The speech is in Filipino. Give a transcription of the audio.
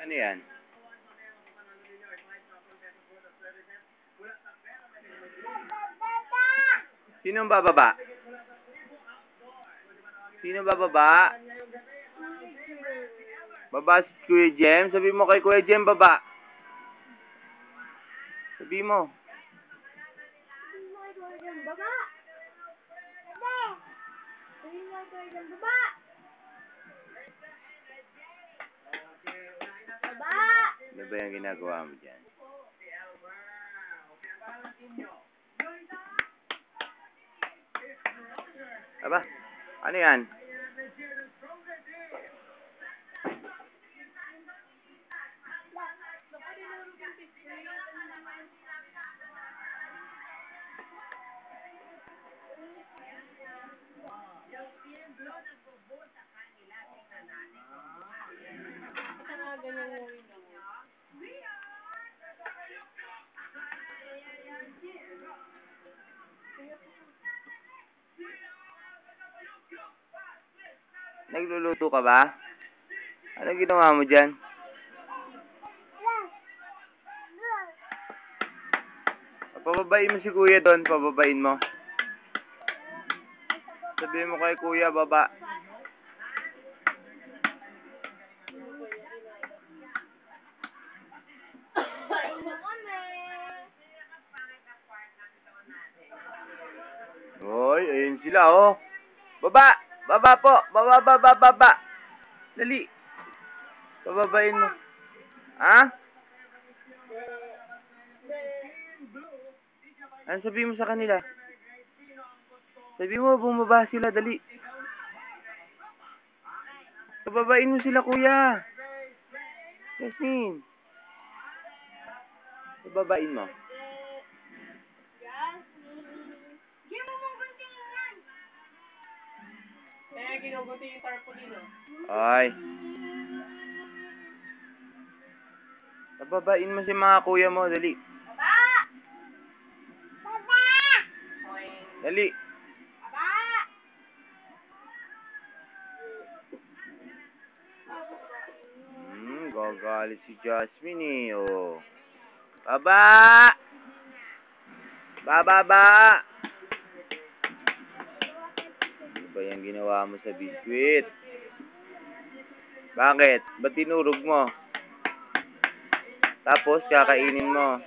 Ano yan? Sino bababa? Sino bababa? Baba si Kuya Jem. Sabi mo kay Kuya Jem, baba. Sabi mo. Baba! Ano ba yung ginagawa mo dyan? Aba, ano yan? Nagluluto ka ba? Ano ginawa mo dyan? Pababain mo si Kuya doon, pababain mo. Sabihin mo kay Kuya, baba. Hoy, ayun sila, oh. Baba! Baba po! Baba! Dali! Pababain mo. Ha? Ano sabihin mo sa kanila? Sabihin mo, bumaba sila, dali. Pababain mo sila, Kuya. Yasmin. Pababain mo. Kaya ginuguti yung tarpaulin, oh. Ay. Pababain mo si mga kuya mo, dali. Baba! Baba! Dali. Baba! Gagalit si Jasmine eh, oh. Baba! Bababa! Ano ba yung ginawa mo sa biskwit? Bakit? Ba't tinurog mo? Tapos kakainin mo.